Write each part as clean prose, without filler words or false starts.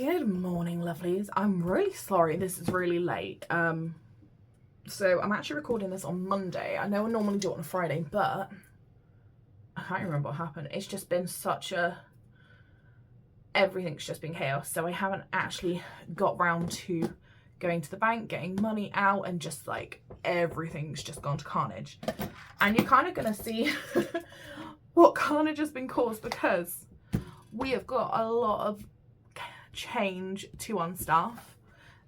Good morning, lovelies. I'm really sorry this is really late. So I'm actually recording this on Monday. I know I normally do it on a Friday, but I can't remember what happened. It's just been everything's just been chaos. So I haven't actually got round to going to the bank, getting money out, and just like everything's just gone to carnage. And you're kind of gonna see what carnage has been caused, because we have got a lot of change to unstuff,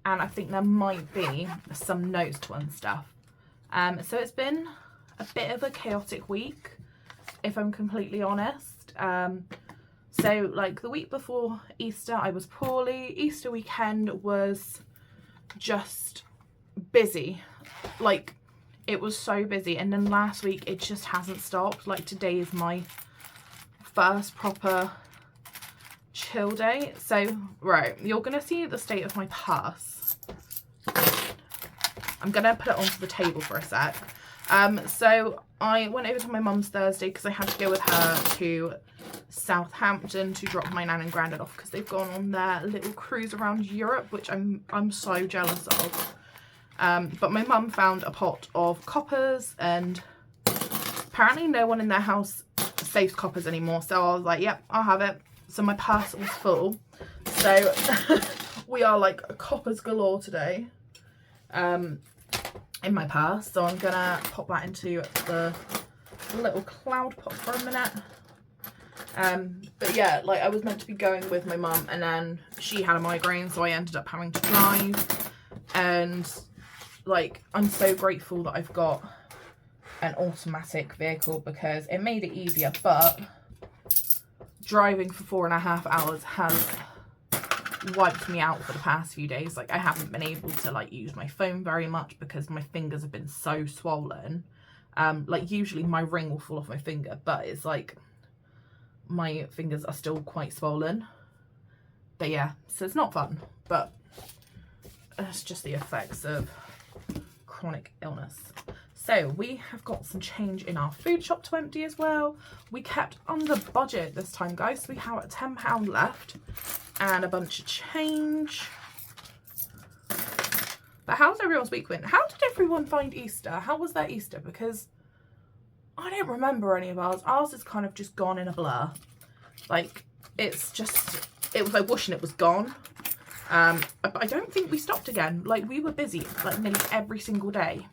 and I think there might be some notes to unstuff. So it's been a bit of a chaotic week, if I'm completely honest. So like the week before Easter I was poorly. Easter weekend was just busy, like it was so busy, and then last week it just hasn't stopped. Like today is my first proper chill day. So right, you're gonna see the state of my purse. I'm gonna put it onto the table for a sec. So I went over to my mum's Thursday because I had to go with her to Southampton to drop my nan and granddad off, because they've gone on their little cruise around Europe, which I'm so jealous of. But my mum found a pot of coppers, and apparently no one in their house saves coppers anymore, so I was like, yep, I'll have it. So my purse was full, so we are like coppers galore today in my purse. So I'm gonna pop that into the little cloud pot for a minute. But yeah, like I was meant to be going with my mum, and then she had a migraine, so I ended up having to drive. And like I'm so grateful that I've got an automatic vehicle, because it made it easier, but driving for 4.5 hours has wiped me out for the past few days. Like I haven't been able to like use my phone very much because my fingers have been so swollen. Like usually my ring will fall off my finger, but it's like my fingers are still quite swollen. But yeah, so it's not fun, but it's just the effects of chronic illness. So we have got some change in our food shop to empty as well. We kept under budget this time, guys. So we have £10 left and a bunch of change. But how's everyone's week been? How did everyone find Easter? How was their Easter? Because I don't remember any of ours. Ours has kind of just gone in a blur. Like it was like wishing it was gone. But I don't think we stopped again. Like we were busy like nearly every single day.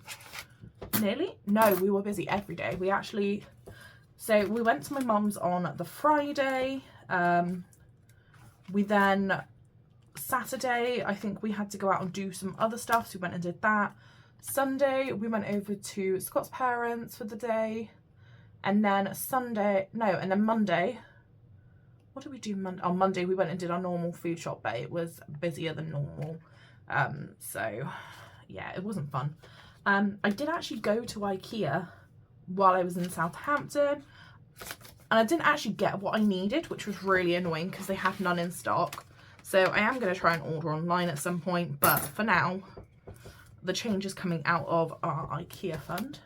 Nearly? No, we were busy every day. So we went to my mum's on the Friday. We then, Saturday, I think we had to go out and do some other stuff, so we went and did that. Sunday, we went over to Scott's parents for the day. And then Monday, what did we do Monday? On Monday, we went and did our normal food shop, but it was busier than normal. So yeah, it wasn't fun. I did actually go to IKEA while I was in Southampton, and I didn't actually get what I needed, which was really annoying because they had none in stock. So I am going to try and order online at some point, but for now, the change is coming out of our IKEA fund.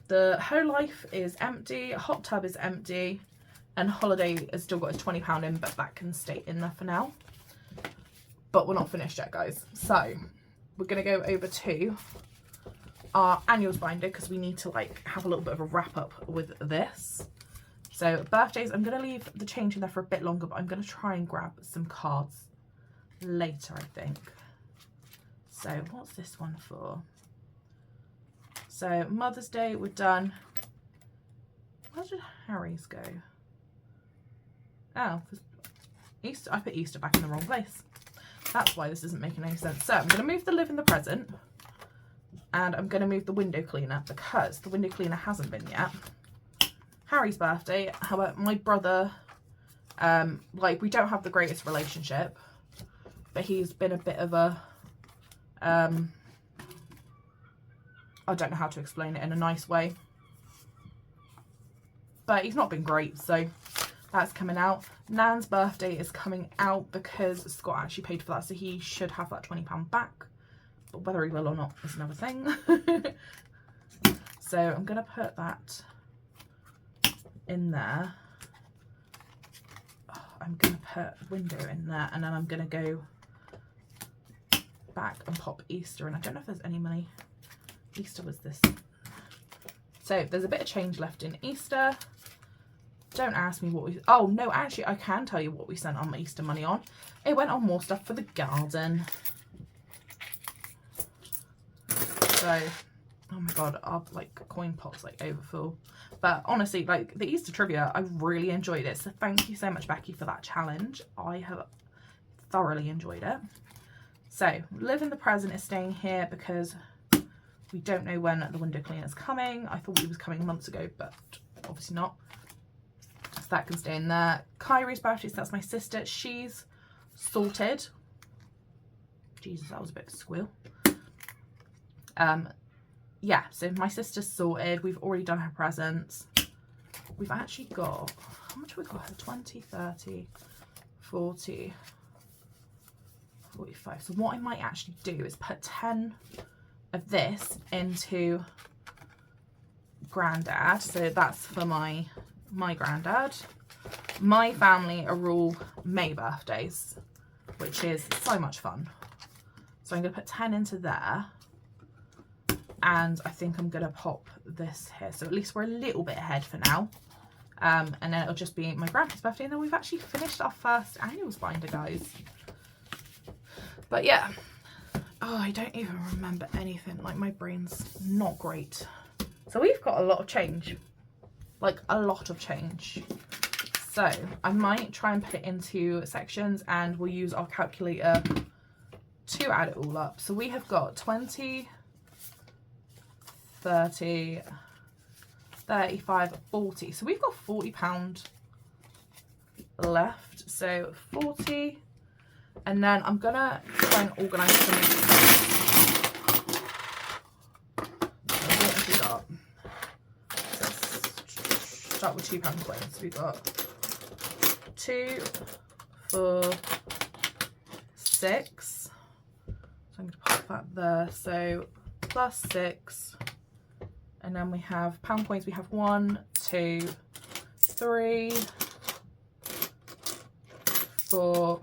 The Whole Life is empty, Hot Tub is empty, and Holiday has still got its £20 in, but that can stay in there for now. But we're not finished yet, guys. So we're going to go over to our annuals binder, because we need to like have a little bit of a wrap up with this. So birthdays, I'm going to leave the change in there for a bit longer, but I'm going to try and grab some cards later, I think. So what's this one for? So Mother's Day, we're done. Where did Harry's go? Oh, Easter. I put Easter back in the wrong place. That's why this isn't making any sense. So I'm going to move the live in the present, and I'm going to move the window cleaner, because the window cleaner hasn't been yet. Harry's birthday, however, my brother, like we don't have the greatest relationship, but he's been a bit of a, I don't know how to explain it in a nice way, but he's not been great, so that's coming out. Nan's birthday is coming out because Scott actually paid for that, so he should have that £20 back. But whether he will or not is another thing. So I'm going to put that in there. I'm going to put window in there, and then I'm going to go back and pop Easter. And I don't know if there's any money. Easter was this. So there's a bit of change left in Easter. Don't ask me what we... Oh, no, actually, I can tell you what we sent our Easter money on. It went on more stuff for the garden. So, oh my God, our, like, coin pot's, like, overfull. But honestly, like, the Easter trivia, I really enjoyed it. So thank you so much, Becky, for that challenge. I have thoroughly enjoyed it. So, Live in the Present is staying here because we don't know when the window cleaner's coming. I thought he was coming months ago, but obviously not. So that can stay in there. Kyrie's birthday, so that's my sister. She's sorted. Jesus, that was a bit of a squeal. Yeah, so my sister's sorted. We've already done her presents. We've actually got, how much have we got? 20, 30, 40, 45. So what I might actually do is put 10 of this into Grandad. So that's for my granddad. My family are all May birthdays, which is so much fun. So I'm going to put 10 into there. And I think I'm going to pop this here. So at least we're a little bit ahead for now. And then it'll just be my grandpa's birthday. And then we've actually finished our first annuals binder, guys. But yeah. Oh, I don't even remember anything. Like, my brain's not great. So we've got a lot of change. Like, a lot of change. So I might try and put it into sections. And we'll use our calculator to add it all up. So we have got 20... 30, 35, 40. So we've got £40 left. So 40. And then I'm going to try and organise some. So let's start with £2 coins. So we've got 2, 4, 6. So I'm going to pop that there. So plus 6. And then we have pound coins. We have 1, 2, 3, 4,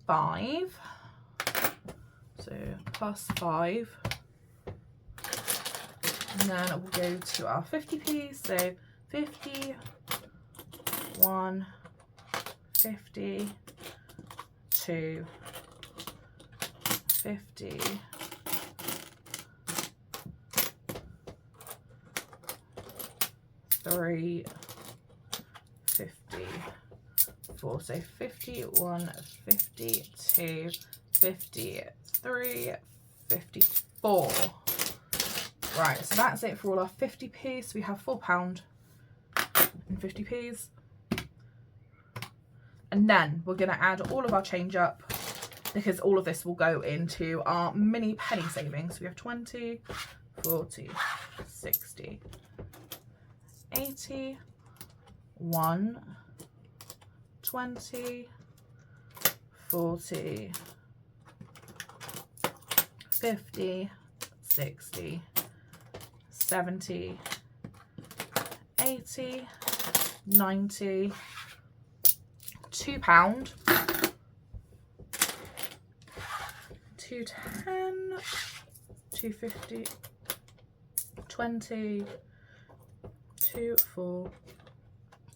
5. So plus 5. And then we'll go to our 50p. So 50, 1, 50, 2, 50. 3, 50, 4, so 51, 52, 53, 54. Right, so that's it for all our 50p. So we have £4 and 50p's. And then we're going to add all of our change up because all of this will go into our mini penny savings. So we have 20, 40, 60, 80, 1, 20, 40, 50, 60, 70, 80, 90, £2, 210, 250, 20, 2, 4,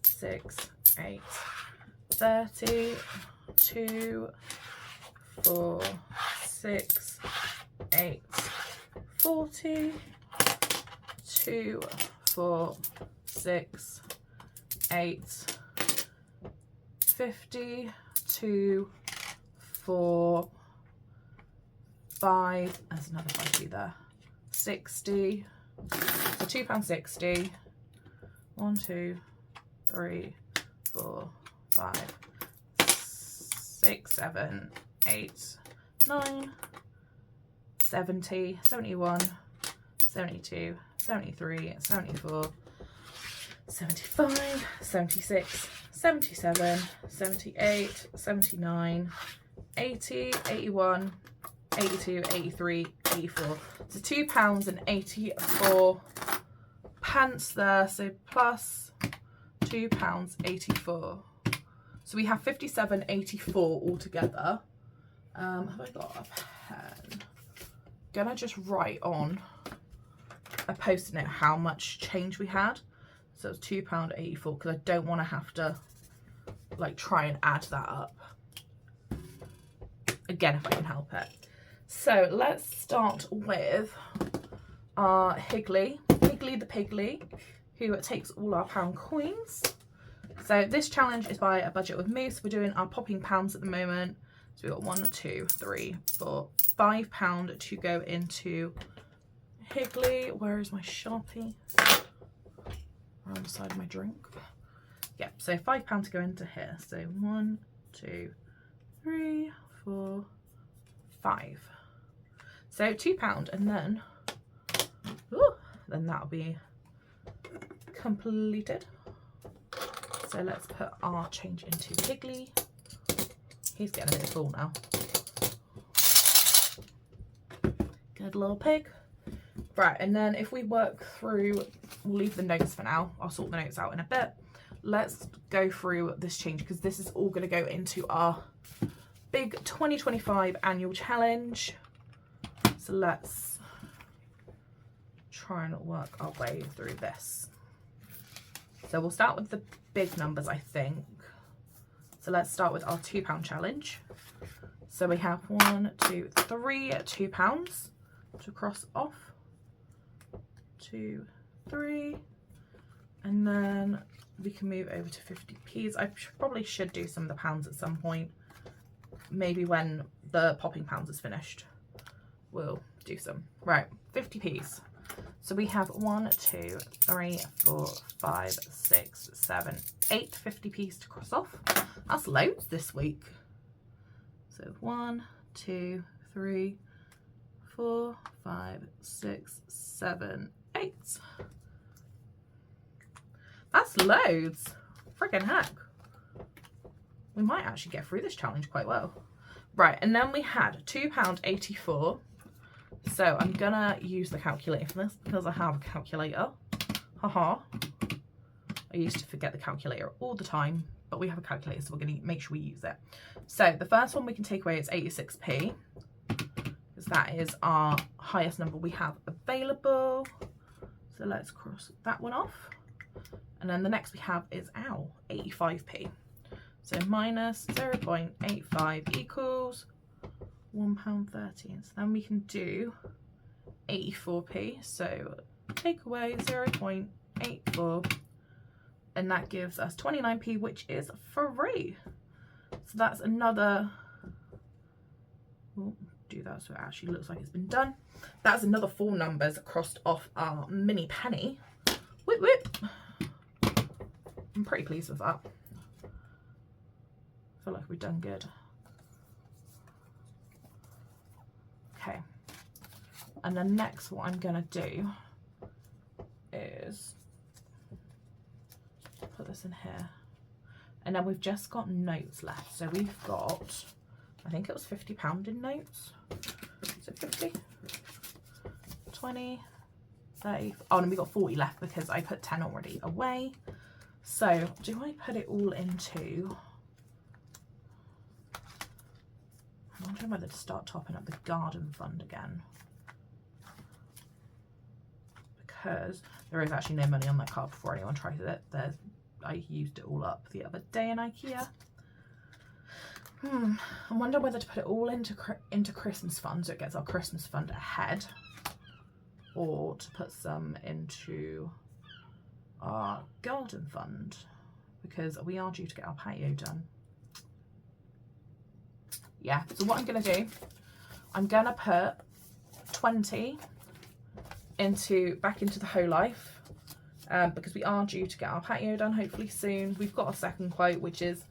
6, 8, 30, 2, 4, 6, 8, 40, 2, 4, 6, 8, 50, 2, 4, 5, there's another 50 there, 60, so £2.60, 1, 2, 3, 4, 5, 6, 7, 8, 9, 70, 71, 72, 73, 74, 75, 76, 77, 78, 79, 80, 81, 82, 83, 84. So £2.84 there, so plus £2.84. So we have 57.84 altogether. Have I got a pen? Gonna just write on a post-it note how much change we had. So it's £2.84 because I don't want to have to like try and add that up. Again, if I can help it. So let's start with our Higgly the Piggly, who takes all our pound coins. So this challenge is by a Budget with Moo. So we're doing our popping pounds at the moment. So we've got 1, 2, 3, 4, £5 to go into Higgly. Where is my Sharpie? Around the side of my drink. Yeah, so £5 to go into here. So 1, 2, 3, 4, 5. So £2, and then that'll be completed. So let's put our change into Higgly. He's getting a bit full now. Good little pig. Right, and then if we work through, we'll leave the notes for now. I'll sort the notes out in a bit. Let's go through this change because this is all going to go into our big 2025 annual challenge. So let's try and work our way through this. So we'll start with the big numbers, I think. So let's start with our £2 challenge. So we have 1, 2, 3 £2 to cross off. 2, 3, and then we can move over to 50p's. I probably should do some of the pounds at some point. Maybe when the popping pounds is finished, we'll do some. Right, 50p's. So we have 1, 2, 3, 4, 5, 6, 7, 8 50p's to cross off. That's loads this week. So 1, 2, 3, 4, 5, 6, 7, 8. That's loads. Friggin' heck. We might actually get through this challenge quite well. Right, and then we had £2.84. So I'm gonna use the calculator for this because I have a calculator. Haha. I used to forget the calculator all the time, but we have a calculator, so we're gonna make sure we use it. So the first one we can take away is 86p, because that is our highest number we have available. So let's cross that one off. And then the next we have is 85p. So minus 0.85 equals £1.13. So then we can do 84p. So take away 0.84, and that gives us 29p, which is free. So that's another, we'll do that so it actually looks like it's been done. That's another 4 numbers crossed off our mini penny. Whip whip. I'm pretty pleased with that. I feel like we've done good. Okay, and then next what I'm gonna do is put this in here, and then we've just got notes left. So we've got, I think it was £50 in notes. Is it 50? 20, 30, oh, and we got 40 left because I put 10 already away. So do I put it all into, I'm wondering whether to start topping up the garden fund again, because there is actually no money on that card before anyone tries it. I used it all up the other day in IKEA. I wonder whether to put it all into Christmas fund so it gets our Christmas fund ahead, or to put some into our garden fund, because we are due to get our patio done. Yeah, so what I'm going to do, I'm going to put 20 back into the whole life, because we are due to get our patio done hopefully soon. We've got a second quote, which is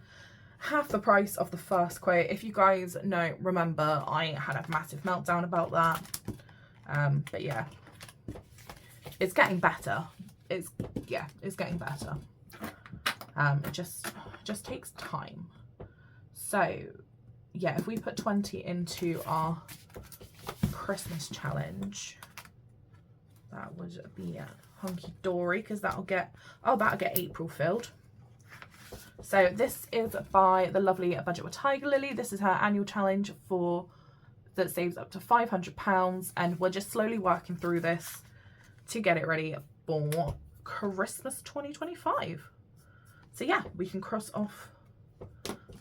half the price of the first quote. If you guys remember, I had a massive meltdown about that. But yeah, it's getting better. It's getting better. It just takes time. So yeah, if we put 20 into our Christmas challenge, that would be hunky dory, because that'll get April filled. So this is by the lovely Budget with TigerLilly. This is her annual challenge that saves up to £500, and we're just slowly working through this to get it ready for Christmas 2025. So yeah, we can cross off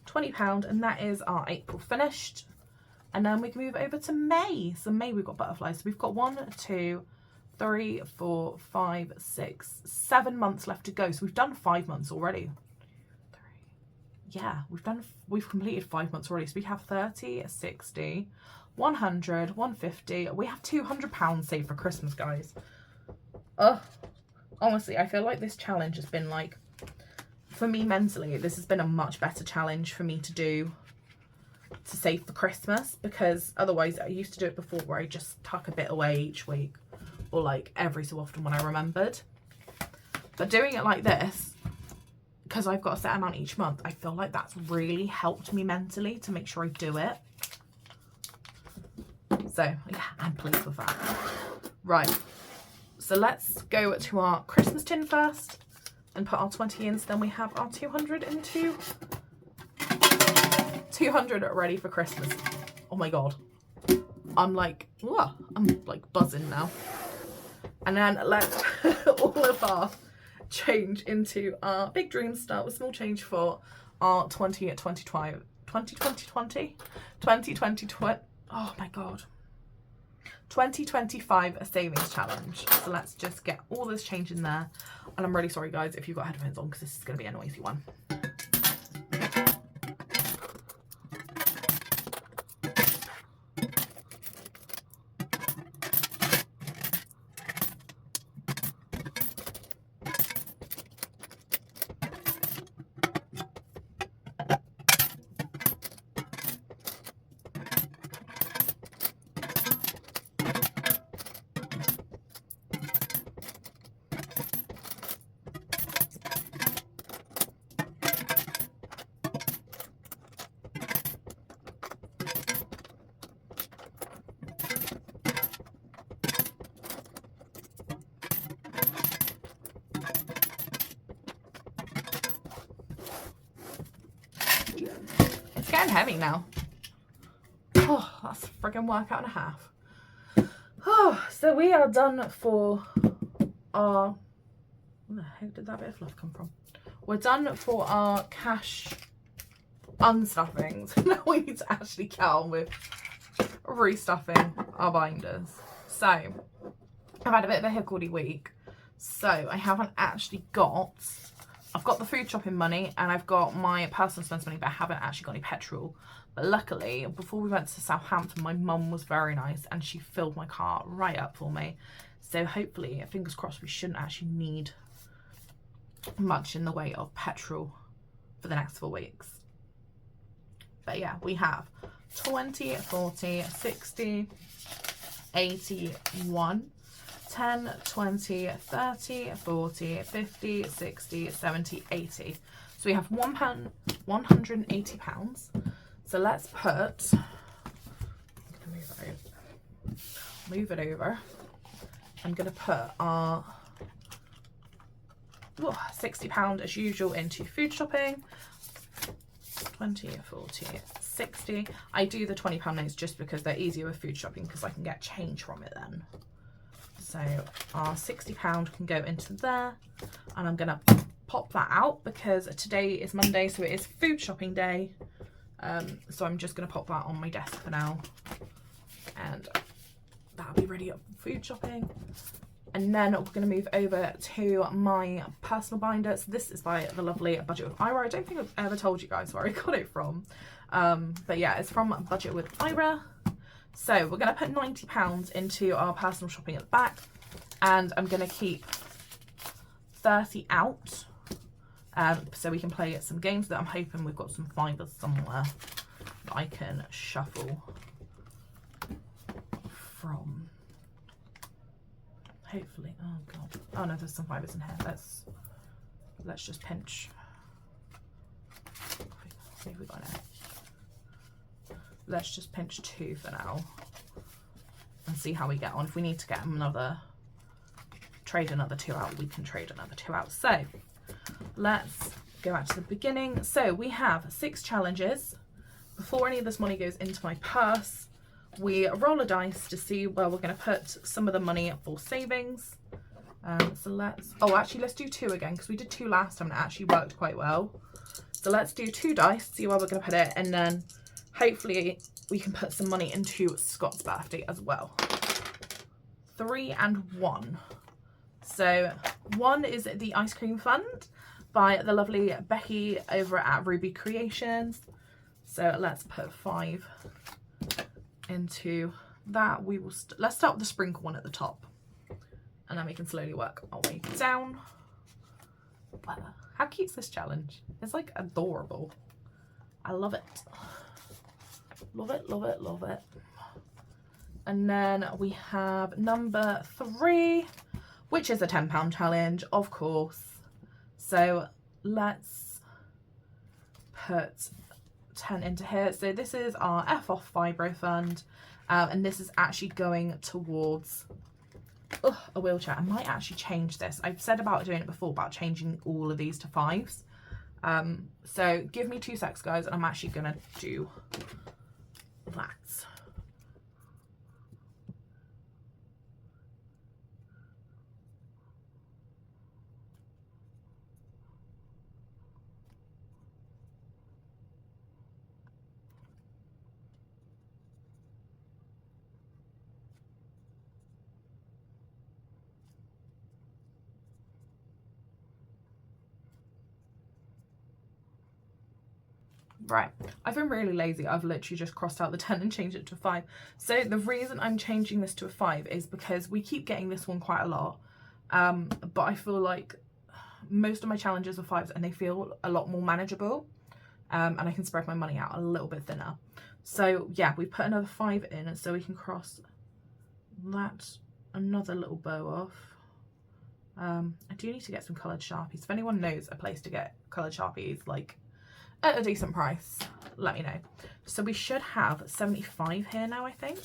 £20, and that is our April finished. And then we can move over to May. So May, we've got butterflies. So we've got 1, 2, 3, 4, 5, 6, 7 months left to go. So we've done 5 months already. Yeah, we've completed 5 months already. So we have 30, 60, 100, 150. We have £200 saved for Christmas, guys. Honestly, I feel like this challenge has been like, for me mentally, this has been a much better challenge for me to do, to save for Christmas, because otherwise I used to do it before where I just tuck a bit away each week, or like every so often when I remembered. But doing it like this, because I've got a set amount each month, I feel like that's really helped me mentally to make sure I do it. So yeah, I'm pleased with that. Right, so let's go to our Christmas tin first and put our 20 in, so then we have our 200 into 200 ready for Christmas. Oh my god, I'm like, whoa, I'm like buzzing now. And then let's put all of our change into our big dreams, start with small change for our 2020 oh my god, 2025 savings challenge. So let's just get all this change in there. And I'm really sorry guys if you've got headphones on, because this is going to be a noisy one. It's getting heavy now. Oh, that's a friggin' workout and a half. Oh, so we are done for our... Where the heck did that bit of fluff come from? We're done for our cash unstuffings. Now we need to actually get on with restuffing our binders. So, I've had a bit of a hickledy week. So, I haven't actually got... I've got the food shopping money and I've got my personal expense money, but I haven't actually got any petrol. But luckily, before we went to Southampton, my mum was very nice and she filled my car right up for me. So hopefully, fingers crossed, we shouldn't actually need much in the way of petrol for the next 4 weeks. But yeah, we have 20, 40, 60, 80, 1, 10, 20, 30, 40, 50, 60, 70, 80. So we have £180. So let's put, I'm going to move it over. I'm going to put our £60 as usual into food shopping. 20, 40, 60. I do the £20 notes just because they're easier with food shopping because I can get change from it then. So our £60 can go into there, and I'm gonna pop that out because today is Monday, so it is food shopping day. So I'm just gonna pop that on my desk for now, and that'll be ready up for food shopping. And then we're gonna move over to my personal binder. So this is by the lovely Budget with Ira. I don't think I've ever told you guys where I got it from, but yeah, it's from Budget with Ira. So we're going to put £90 into our personal shopping at the back, and I'm going to keep 30 out, so we can play some games that I'm hoping we've got some fibres somewhere that I can shuffle from. Hopefully. Oh god. Oh no, there's some fibres in here. Let's just pinch. See if we got it. Let's just pinch 2 for now and see how we get on. If we need to get trade another 2 out, we can trade another 2 out. So let's go back to the beginning. So we have 6 challenges. Before any of this money goes into my purse, we roll a dice to see where we're going to put some of the money for savings. So let's do 2 again, because we did 2 last time and it actually worked quite well. So let's do 2 dice, see where we're going to put it, and then hopefully we can put some money into Scott's birthday as well. 3 and 1. So 1 is the ice cream fund by the lovely Becky over at BeeCreations. So let's put 5 into that. We will let's start with the sprinkle one at the top, and then we can slowly work our way down. How cute is this challenge? It's like adorable. I love it. Love it, love it, love it. And then we have number 3, which is a £10 challenge, of course. So let's put 10 into here. So this is our F off Fibro Fund, and this is actually going towards a wheelchair. I might actually change this. I've said about doing it before, about changing all of these to 5s. So give me 2 secs, guys, and I'm actually gonna do that. Right, I've been really lazy. I've literally just crossed out the 10 and changed it to 5. So the reason I'm changing this to a 5 is because we keep getting this one quite a lot. But I feel like most of my challenges are 5s and they feel a lot more manageable. And I can spread my money out a little bit thinner. So yeah, we put another 5 in so we can cross that another little bow off. I do need to get some coloured Sharpies. If anyone knows a place to get coloured Sharpies, like at a decent price, let me know. So we should have 75 here now, I think.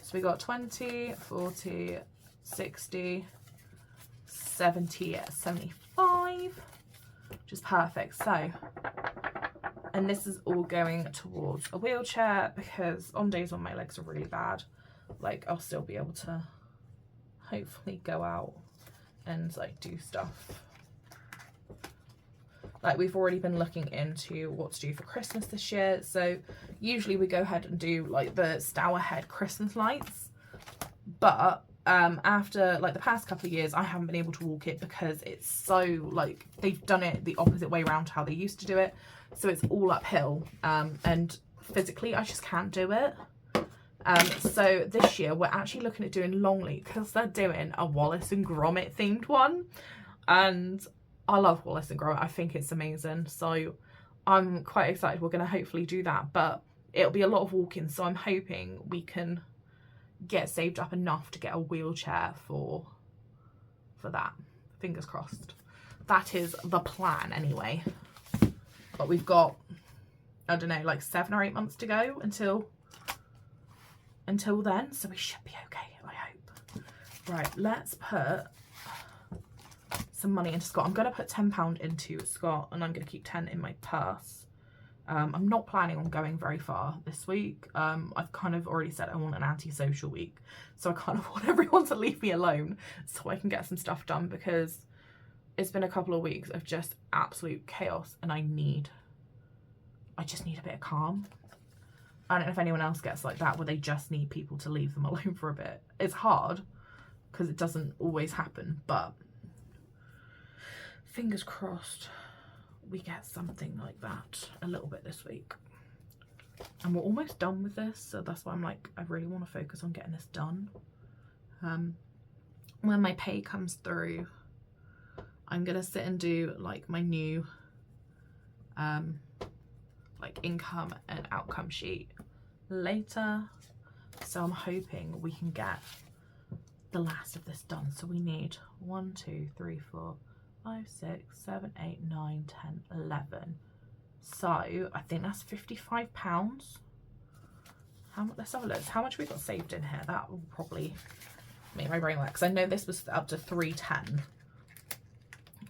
So we got 20, 40, 60, 70, 75, which is perfect. So, and this is all going towards a wheelchair, because on days when my legs are really bad, like I'll still be able to hopefully go out and like do stuff. Like we've already been looking into what to do for Christmas this year. So usually we go ahead and do like the Stour Head Christmas lights. But after like the past couple of years, I haven't been able to walk it because it's so like they've done it the opposite way around to how they used to do it. So it's all uphill and physically I just can't do it. So this year we're actually looking at doing Longley because they're doing a Wallace and Gromit themed one. And I love Wallace and Gromit. I think it's amazing. So I'm quite excited. We're going to hopefully do that, but it'll be a lot of walking. So I'm hoping we can get saved up enough to get a wheelchair for that. Fingers crossed. That is the plan anyway. But we've got, I don't know, like 7 or 8 months to go until then. So we should be okay, I hope. Right, let's put some money into Scott. I'm going to put £10 into Scott and I'm going to keep 10 in my purse. I'm not planning on going very far this week. I've kind of already said I want an antisocial week. So I kind of want everyone to leave me alone so I can get some stuff done, because it's been a couple of weeks of just absolute chaos and I just need a bit of calm. I don't know if anyone else gets like that, where they just need people to leave them alone for a bit. It's hard because it doesn't always happen, but fingers crossed we get something like that a little bit this week. And we're almost done with this, so that's why I'm like, I really want to focus on getting this done. When my pay comes through, I'm gonna sit and do like my new like income and outcome sheet later. So I'm hoping we can get the last of this done. So we need 1, 2, 3, 4, 5, 6, 7, 8, 9, 10, 11. So I think that's £55. Let's have a look. How much we got saved in here? That will probably make my brain work, because I know this was up to 310.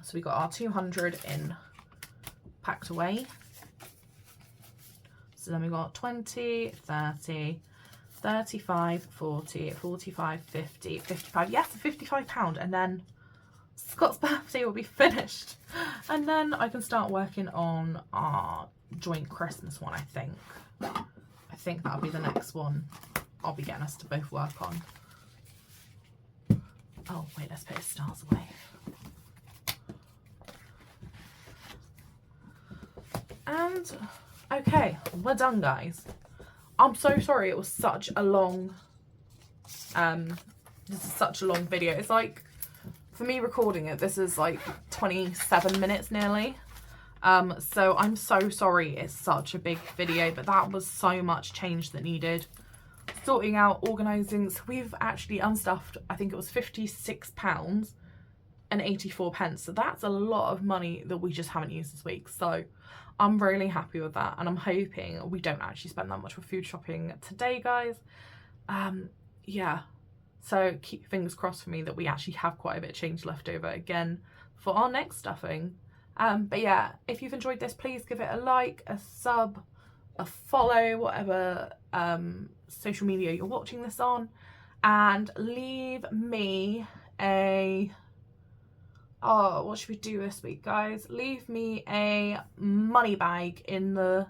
So we got our 200 in packed away. So then we got 20, 30, 35, 40, 45, 50, 55. Yes, £55. And then Scott's birthday will be finished. And then I can start working on our joint Christmas one, I think. I think that'll be the next one I'll be getting us to both work on. Oh, wait, let's put his stars away. And, okay, we're done, guys. I'm so sorry it was such a long, this is such a long video. It's like, for me recording it, this is like 27 minutes nearly. So I'm so sorry it's such a big video, but that was so much change that needed sorting out, organising. So we've actually unstuffed, I think it was £56 and 84 pence. So that's a lot of money that we just haven't used this week. So I'm really happy with that, and I'm hoping we don't actually spend that much with food shopping today, guys. Yeah, so keep your fingers crossed for me that we actually have quite a bit of change left over again for our next stuffing. But yeah, if you've enjoyed this, please give it a like, a sub, a follow, whatever social media you're watching this on, and leave me a, oh, what should we do this week, guys? Leave me a money bag in the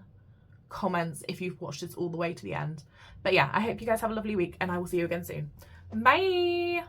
comments if you've watched this all the way to the end. But yeah, I hope you guys have a lovely week, and I will see you again soon. Bye!